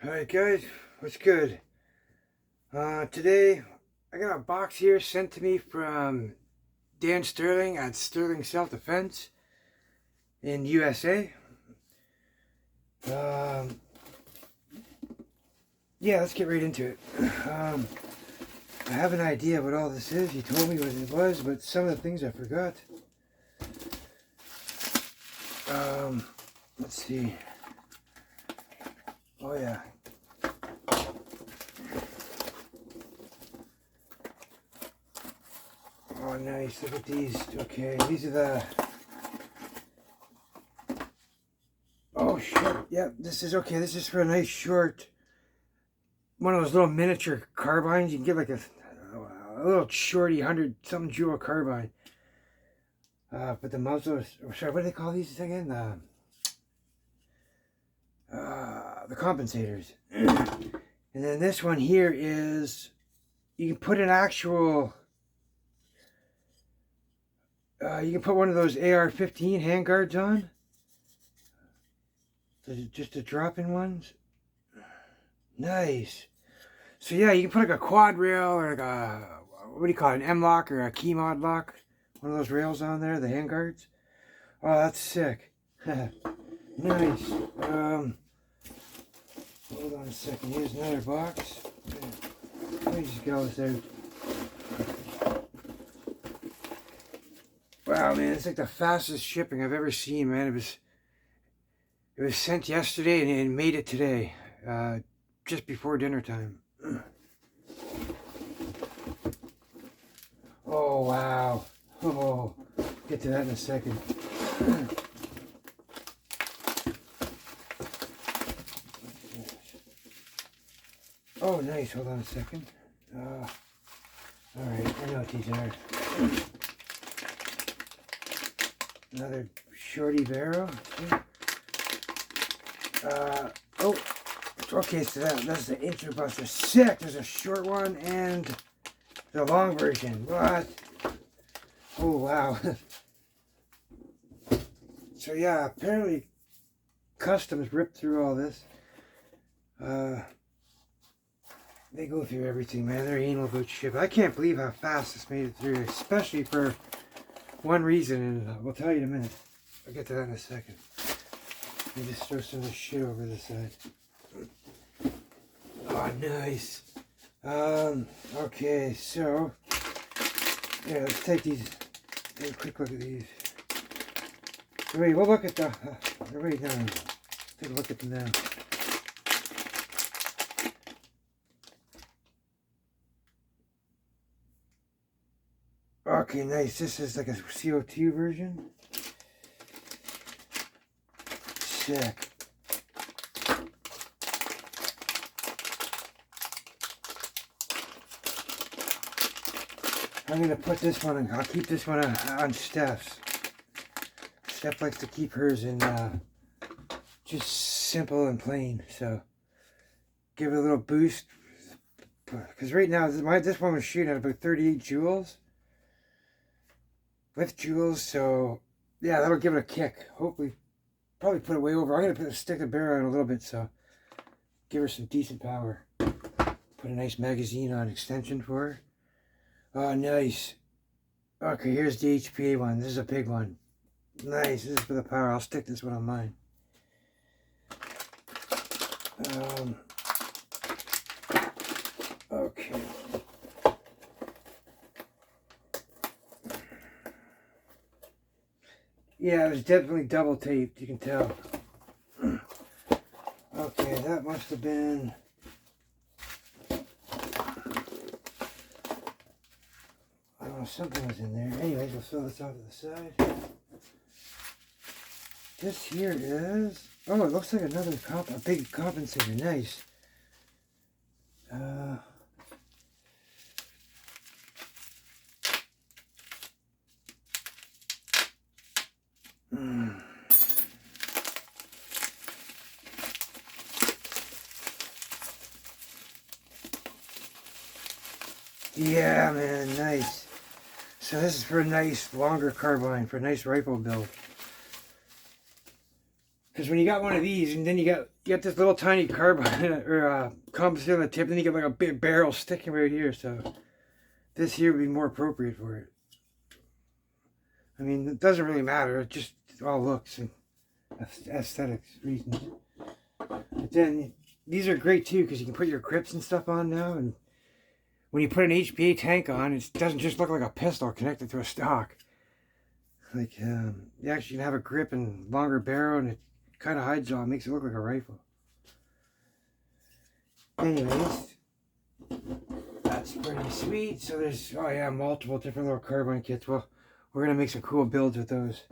Alright guys, what's good? Today I got a box here sent to me from Dan Sterling at Sterling Self-Defense in USA. Yeah, let's get right into it. I have an idea what all this is. He told me what it was, but some of the things I forgot. Let's see. Oh yeah. Oh nice, look at these. Okay, these are the... Oh shit, yeah, this is okay. This is for a nice short, one of those little miniature carbines. You can get like a little shorty 100 something jewel carbine. But the muzzle is, sorry, what do they call these again? The compensators. And then this one here is, you can put an actual, you can put one of those AR-15 handguards on. Just the drop-in ones. Nice. So yeah, you can put like a quad rail or like a, what do you call it, an M-lock or a key mod lock. One of those rails on there, the handguards. Oh, that's sick. Nice. Hold on a second. Here's another box. Let me just get all this out. Wow, man, it's like the fastest shipping I've ever seen, man. It was sent yesterday and it made it today, just before dinner time. Oh, wow. Oh, get to that in a second. Oh, nice. Hold on a second. Alright, I know what these are. Another shorty barrel. Oh, okay, so that's the Intro Buster. Sick! There's a short one and the long version. What? Oh, wow. So, yeah, apparently Customs ripped through all this. They go through everything, man. They're anal about shit. I can't believe how fast this made it through, especially for one reason, and we'll tell you in a minute. I'll get to that in a second. Let me just throw some of this shit over this side. Oh, nice. Okay, so, yeah, let's take these, take a quick look at these. Wait, we'll look at the, wait, no, take a look at them now. Okay, nice. This is like a CO2 version. Sick. I'm going to put this one in. I'll keep this one on Steph's. Steph likes to keep hers in just simple and plain. So give it a little boost. Because right now, this one was shooting at about 38 joules. With joules, so yeah, that'll give it a kick. Hopefully, probably put it way over. I'm going to put a stick of barrel in a little bit, so give her some decent power. Put a nice magazine on extension for her. Oh, nice. Okay, here's the HPA one. This is a big one. Nice. This is for the power. I'll stick this one on mine. Okay. Yeah, it was definitely double taped. You can tell. Okay, that must have been... something was in there. Anyways, we'll throw this off to the side. This here is... Oh, it looks like another a big compensator. Nice. Yeah, man, nice. So this is for a nice longer carbine, for a nice rifle build. Because Because when you got one of these, and then you got this little tiny carbide or composite on the tip, then you get like a big barrel sticking right here. So this here would be more appropriate for it. I mean, it doesn't really matter. It just all looks and aesthetics reasons. But then these are great too because you can put your grips and stuff on now, and when you put an HPA tank on, it doesn't just look like a pistol connected to a stock. Like you actually can have a grip and longer barrel, and it kind of hides all. It makes it look like a rifle. Anyways, that's pretty sweet. So there's multiple different little carbine kits. Well, we're gonna make some cool builds with those.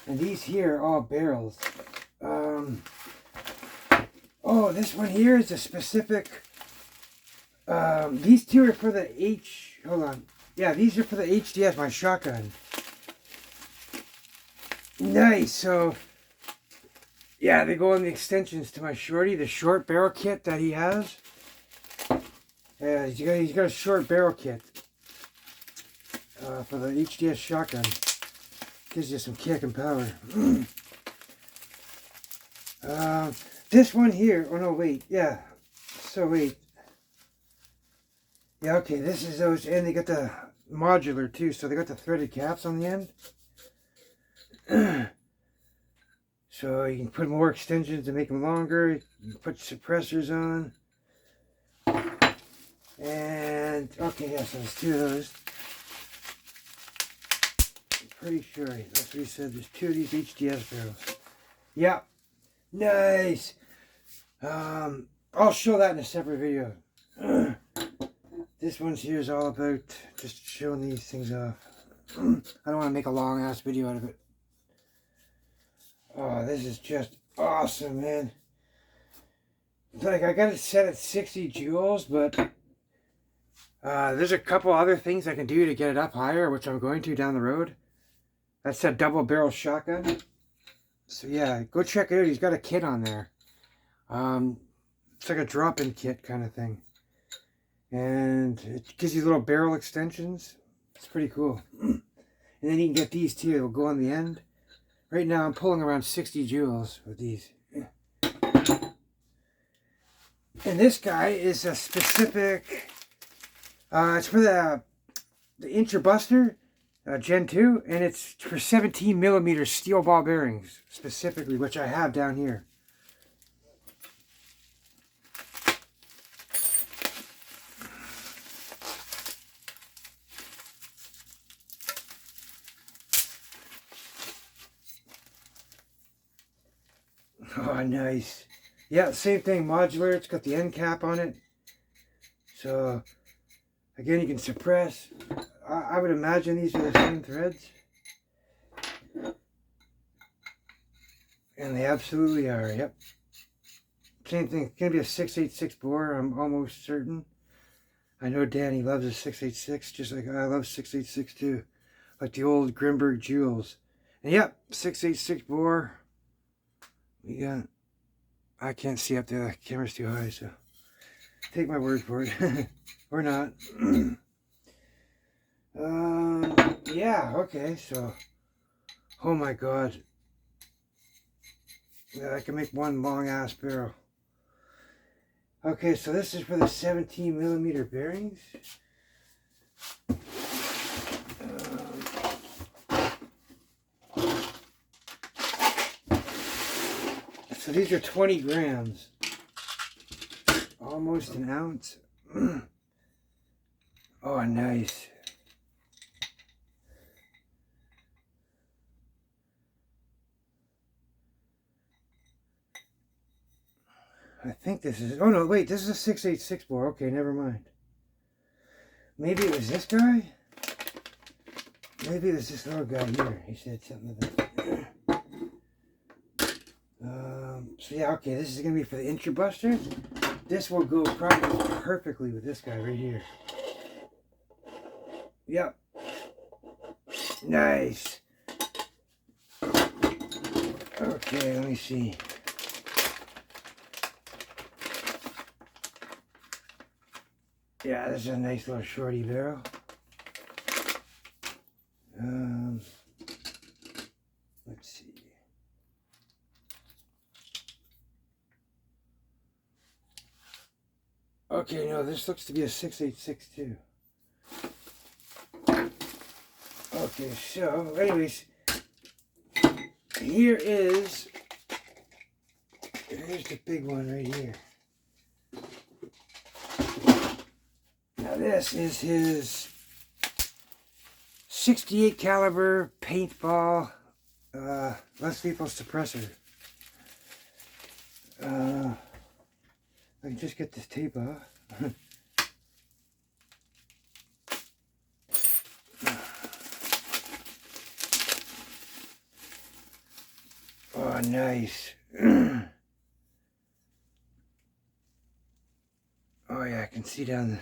And these here are all barrels. Oh, this one here is a specific. These two are for the hold on. Yeah, these are for the HDS, my shotgun. Nice. So, yeah, they go on the extensions to my shorty, the short barrel kit that he has. Yeah, he's got a short barrel kit for the HDS shotgun. Gives you some kick and power. This one here. Oh no, wait. Yeah. So wait. Yeah, okay. This is those, and they got the modular too. So they got the threaded caps on the end. So you can put more extensions to make them longer. You can put suppressors on. And okay, yeah, so there's two of those. I'm pretty sure that's what he said. There's two of these HDS barrels. Yeah, nice. I'll show that in a separate video. This one's here is all about just showing these things off. I don't want to make a long ass video out of it. Oh, this is just awesome, man. Like, I got it set at 60 joules, but there's a couple other things I can do to get it up higher, which I'm going to down the road. That's a double barrel shotgun. So yeah, go check it out. He's got a kit on there. It's like a drop-in kit kind of thing. And it gives you little barrel extensions. It's pretty cool. And then you can get these too. It'll go on the end. Right now I'm pulling around 60 joules with these. And this guy is a specific, it's for the Incher Buster Gen 2, and it's for 17 millimeter steel ball bearings specifically, which I have down here. Oh, nice. Yeah, same thing, modular. It's got the end cap on it. So, again, you can suppress. I would imagine these are the same threads. And they absolutely are, yep. Same thing. It's going to be a 686 bore, I'm almost certain. I know Danny loves a 686, just like I love 686 too. Like the old Grimberg Jewels. And yep, 686 bore. We got, I can't see up there, the camera's too high, so take my word for it. Or not. Yeah, okay, so, oh my god. Yeah, I can make one long ass barrel. Okay, so this is for the 17 millimeter bearings. So these are 20 grams. Almost an ounce. Oh, nice. I think this is, oh no, wait, this is a 686 bore. Okay, never mind. Maybe it was this guy? Maybe it was this little guy here. He said something about that. So yeah, okay, this is going to be for the Incher Buster. This will go probably perfectly with this guy right here. Yep. Nice. Okay, let me see. Yeah, this is a nice little shorty barrel. Let's see. Okay, no, this looks to be a 686 too. Okay, so, anyways, here's the big one right here. Now this is his 68 caliber paintball less lethal suppressor. I can just get this tape off. Oh, nice. Oh yeah, I can see down the...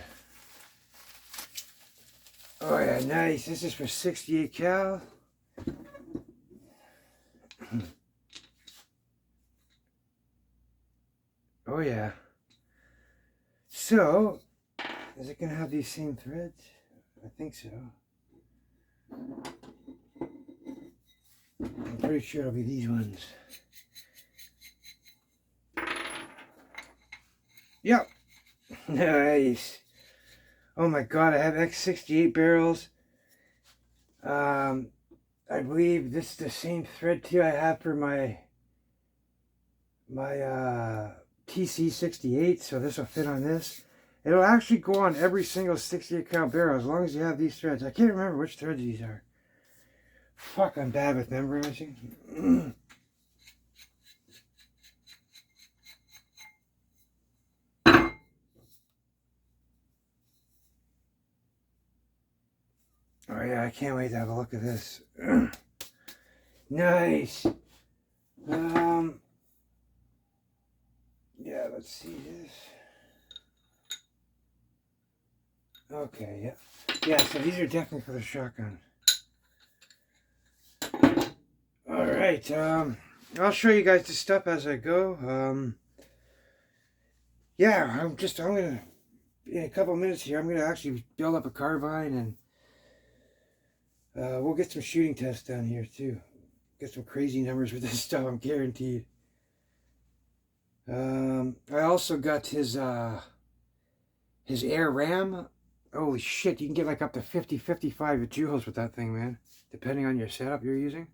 Oh yeah, nice. This is for 68 cal. Oh yeah. So, is it going to have these same threads? I think so. I'm pretty sure it'll be these ones. Yep. Nice. Oh my god, I have X68 barrels. I believe this is the same thread too I have for my TC68, so this will fit on this. It'll actually go on every single 68 cal barrel as long as you have these threads. I can't remember which threads these are. Fuck, I'm bad with memorizing. Oh yeah, I can't wait to have a look at this. Nice. Yeah, let's see this. Okay, yeah. Yeah, so these are definitely for the shotgun. Alright, I'll show you guys the stuff as I go. Yeah, I'm gonna, in a couple minutes here, I'm gonna actually build up a carbine, and we'll get some shooting tests down here too. Get some crazy numbers with this stuff, I'm guaranteed. I also got his air ram. Holy shit, you can get like up to 55 joules with that thing, man, depending on your setup you're using.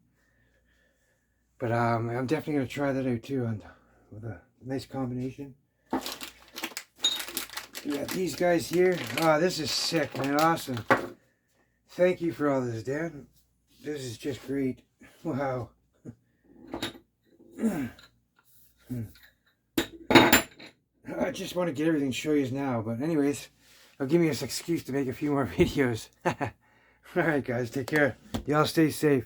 But I'm definitely going to try that out too, with a nice combination. We got these guys here. Oh, this is sick, man. Awesome. Thank you for all this, Dan. This is just great. Wow. I just want to get everything show you now, but anyways, it'll give me this excuse to make a few more videos. Alright guys, take care. Y'all stay safe.